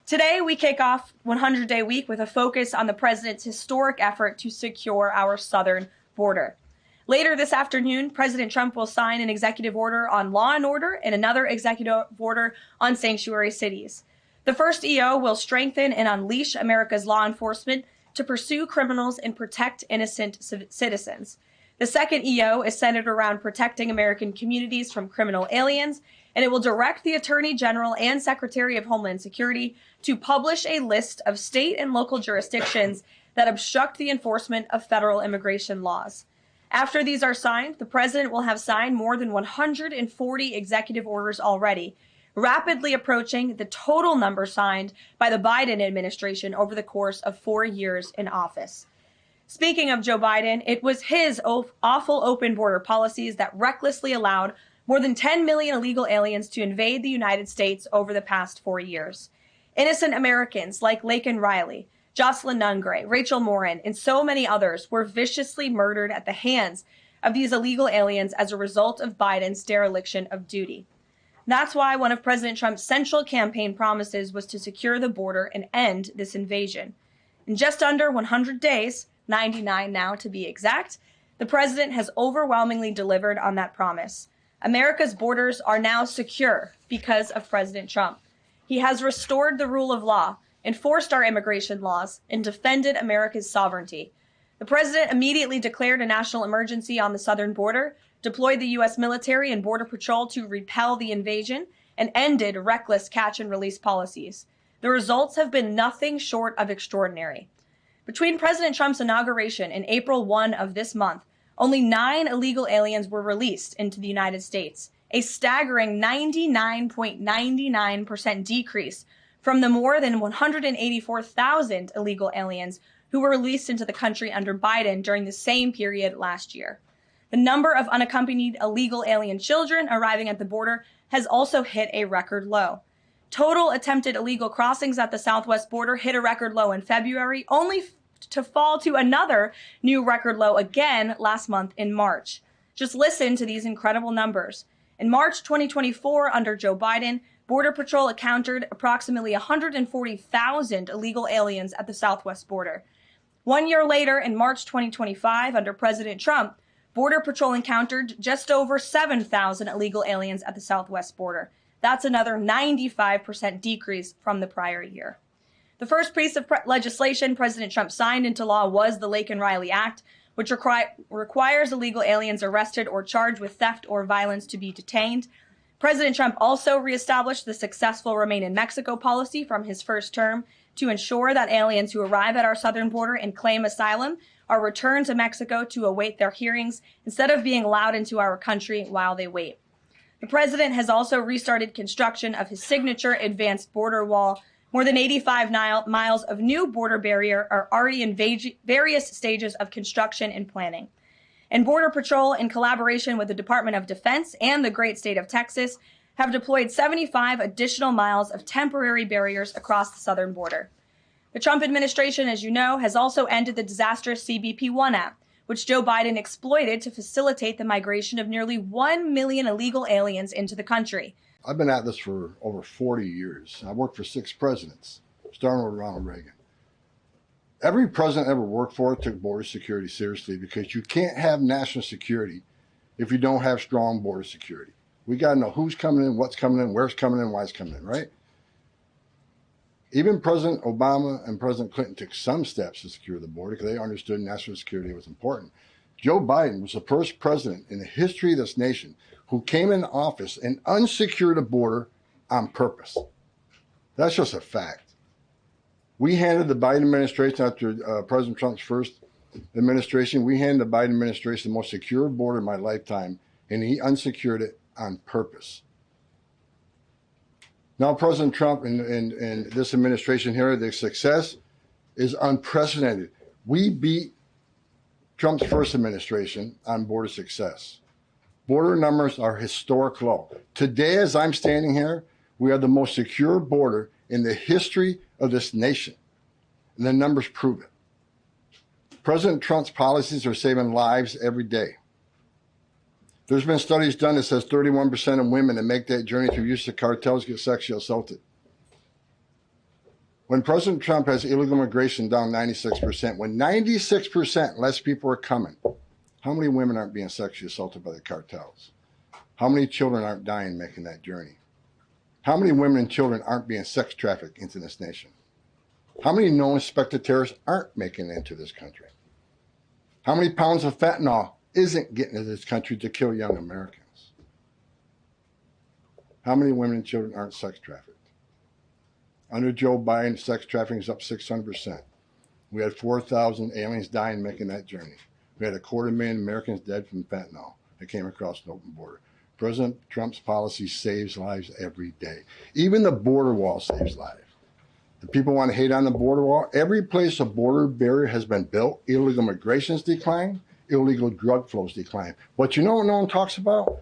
Today, we kick off 100-Day Week with a focus on the president's historic effort to secure our southern border. Later this afternoon, President Trump will sign an executive order on law and order and another executive order on sanctuary cities. The first EO will strengthen and unleash America's law enforcement to pursue criminals and protect innocent citizens. The second EO is centered around protecting American communities from criminal aliens, and it will direct the Attorney General and Secretary of Homeland Security to publish a list of state and local jurisdictions that obstruct the enforcement of federal immigration laws. After these are signed, the president will have signed more than 140 executive orders already, rapidly approaching the total number signed by the Biden administration over the course of 4 years in office. Speaking of Joe Biden, it was his awful open border policies that recklessly allowed more than 10 million illegal aliens to invade the United States over the past 4 years. Innocent Americans like Laken Riley, Jocelyn Nungray, Rachel Morin, and so many others were viciously murdered at the hands of these illegal aliens as a result of Biden's dereliction of duty. That's why one of President Trump's central campaign promises was to secure the border and end this invasion. In just under 100 days, 99 now to be exact, the president has overwhelmingly delivered on that promise. America's borders are now secure because of President Trump. He has restored the rule of law, enforced our immigration laws, and defended America's sovereignty. The president immediately declared a national emergency on the southern border, deployed the U.S. military and Border Patrol to repel the invasion, and ended reckless catch-and-release policies. The results have been nothing short of extraordinary. Between President Trump's inauguration and April 1 of this month, only 9 illegal aliens were released into the United States, a staggering 99.99% decrease from the more than 184,000 illegal aliens who were released into the country under Biden during the same period last year. The number of unaccompanied illegal alien children arriving at the border has also hit a record low. Total attempted illegal crossings at the southwest border hit a record low in February, only to fall to another new record low again last month in March. Just listen to these incredible numbers. In March 2024, under Joe Biden, Border Patrol encountered approximately 140,000 illegal aliens at the southwest border. 1 year later, in March 2025, under President Trump, Border Patrol encountered just over 7,000 illegal aliens at the southwest border. That's another 95% decrease from the prior year. The first piece of legislation President Trump signed into law was the Laken Riley Act, which requires illegal aliens arrested or charged with theft or violence to be detained. President Trump also reestablished the successful Remain in Mexico policy from his first term to ensure that aliens who arrive at our southern border and claim asylum are returned to Mexico to await their hearings instead of being allowed into our country while they wait. The president has also restarted construction of his signature advanced border wall. More than 85 miles of new border barrier are already in various stages of construction and planning. And Border Patrol, in collaboration with the Department of Defense and the great state of Texas, have deployed 75 additional miles of temporary barriers across the southern border. The Trump administration, as you know, has also ended the disastrous CBP-1 app, which Joe Biden exploited to facilitate the migration of nearly 1 million illegal aliens into the country. I've been at this for over 40 years. I worked for 6 presidents, starting with Ronald Reagan. Every president I ever worked for took border security seriously because you can't have national security if you don't have strong border security. We got to know who's coming in, what's coming in, where's coming in, why it's coming in, right? Even President Obama and President Clinton took some steps to secure the border because they understood national security was important. Joe Biden was the first president in the history of this nation who came in office and unsecured a border on purpose. That's just a fact. We handed the Biden administration, after President Trump's first administration, we handed the Biden administration the most secure border in my lifetime, and he unsecured it on purpose. Now, President Trump and this administration here, the success is unprecedented. We beat Trump's first administration on border success. Border numbers are historic low. Today, as I'm standing here, we have the most secure border in the history of this nation. And the numbers prove it. President Trump's policies are saving lives every day. There's been studies done that says 31% of women that make that journey through use of cartels get sexually assaulted. When President Trump has illegal immigration down 96%, when 96% less people are coming, how many women aren't being sexually assaulted by the cartels? How many children aren't dying making that journey? How many women and children aren't being sex trafficked into this nation? How many known suspected terrorists aren't making it into this country? How many pounds of fentanyl isn't getting into this country to kill young Americans? How many women and children aren't sex trafficked? Under Joe Biden, sex trafficking is up 600%. We had 4,000 aliens dying making that journey. We had 250,000 Americans dead from fentanyl that came across an open border. President Trump's policy saves lives every day. Even the border wall saves lives. The people want to hate on the border wall. Every place a border barrier has been built, illegal migration has declined, illegal drug flows decline. But you know what no one talks about?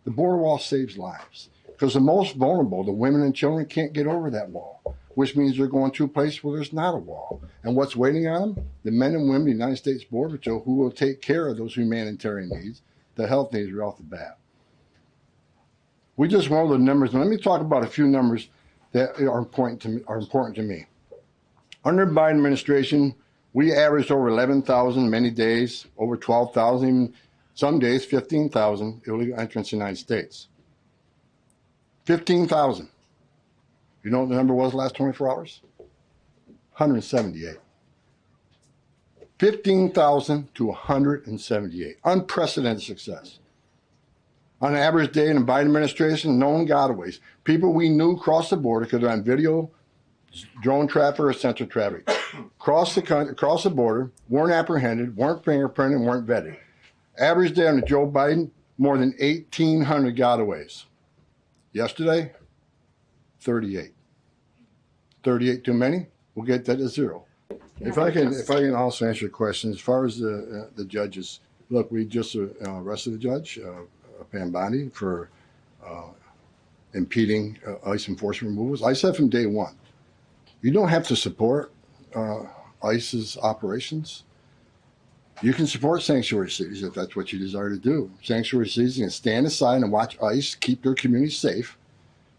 The border wall saves lives. Because the most vulnerable, the women and children, can't get over that wall, which means they're going to a place where there's not a wall. And what's waiting on them? The men and women of the United States Border Patrol who will take care of those humanitarian needs, the health needs right off the bat. We just went over the numbers, and let me talk about a few numbers that are important to me. Under the Biden administration, we averaged over 11,000 many days, over 12,000, even some days 15,000 illegal entrants in the United States. 15,000. You know what the number was the last 24 hours? 178. 15,000 to 178. Unprecedented success. On an average day in the Biden administration, known gotaways, people we knew crossed the border because they're on video, drone traffic, or central traffic, crossed the border, weren't apprehended, weren't fingerprinted, weren't vetted. Average day under Joe Biden, more than 1,800 gotaways. Yesterday, 38. 38 too many? We'll get that to zero. If I can also answer your question, as far as the judges, look, we just arrested the judge, Pam Bondi, for impeding ICE enforcement removals. I said from day one, you don't have to support ICE's operations. You can support sanctuary cities if that's what you desire to do. Sanctuary cities can stand aside and watch ICE keep their communities safe,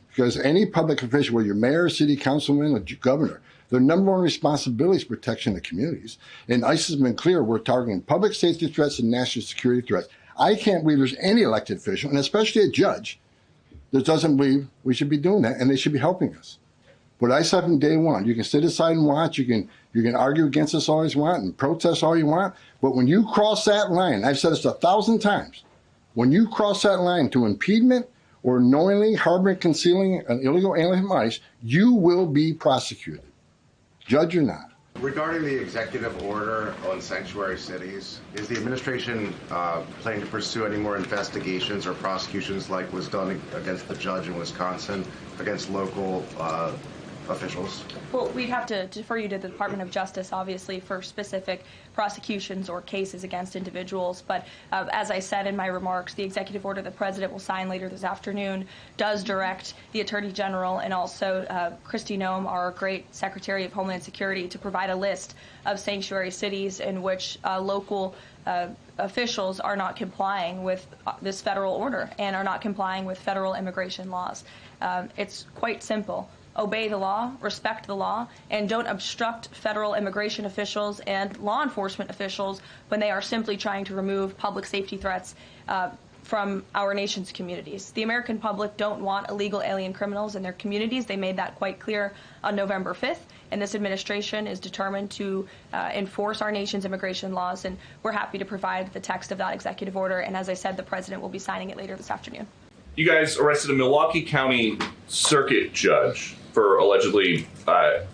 because any public official, whether you're mayor, city councilman, or governor, their number one responsibility is protection of the communities. And ICE has been clear, we're targeting public safety threats and national security threats. I can't believe there's any elected official, and especially a judge, that doesn't believe we should be doing that, and they should be helping us. But I said from day one, you can sit aside and watch, you can argue against us all you want and protest all you want, but when you cross that line, I've said this 1,000 times, when you cross that line to impediment or knowingly harboring, concealing an illegal alien from ICE, you will be prosecuted, judge or not. Regarding the executive order on sanctuary cities, is the administration planning to pursue any more investigations or prosecutions like was done against the judge in Wisconsin, against local officials? Well, we'd have to defer you to the Department of Justice, obviously, for specific prosecutions or cases against individuals. But as I said in my remarks, the executive order the president will sign later this afternoon does direct the Attorney General and also Kristi Noem, our great Secretary of Homeland Security, to provide a list of sanctuary cities in which local officials are not complying with this federal order and are not complying with federal immigration laws. It's quite simple. Obey the law, respect the law, and don't obstruct federal immigration officials and law enforcement officials when they are simply trying to remove public safety threats from our nation's communities. The American public don't want illegal alien criminals in their communities. They made that quite clear on November 5th, and this administration is determined to enforce our nation's immigration laws, and we're happy to provide the text of that executive order, and as I said, the president will be signing it later this afternoon. You guys arrested a Milwaukee County Circuit judge for allegedly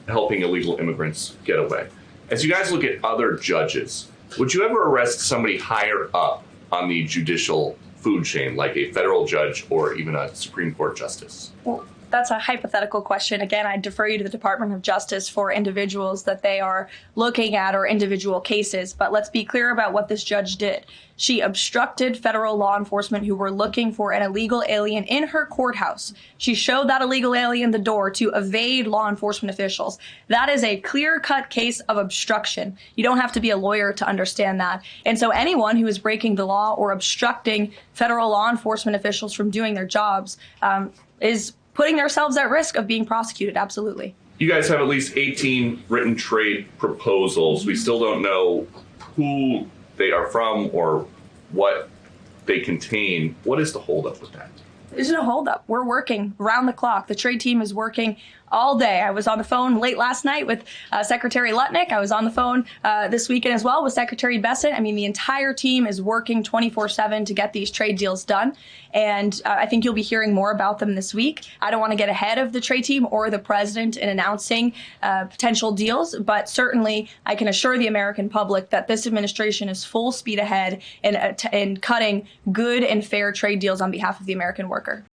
helping illegal immigrants get away. As you guys look at other judges, would you ever arrest somebody higher up on the judicial food chain, like a federal judge or even a Supreme Court justice? Well, that's a hypothetical question. Again, I defer you to the Department of Justice for individuals that they are looking at or individual cases. But let's be clear about what this judge did. She obstructed federal law enforcement who were looking for an illegal alien in her courthouse. She showed that illegal alien the door to evade law enforcement officials. That is a clear-cut case of obstruction. You don't have to be a lawyer to understand that. And so anyone who is breaking the law or obstructing federal law enforcement officials from doing their jobs is putting themselves at risk of being prosecuted, absolutely. You guys have at least 18 written trade proposals. We still don't know who they are from or what they contain. What is the holdup with that? There's no holdup. We're working around the clock. The trade team is working all day. I was on the phone late last night with Secretary Lutnick. I was on the phone this weekend as well with Secretary Bessent. I mean, the entire team is working 24/7 to get these trade deals done. And I think you'll be hearing more about them this week. I don't want to get ahead of the trade team or the president in announcing potential deals, but certainly I can assure the American public that this administration is full speed ahead in cutting good and fair trade deals on behalf of the American worker.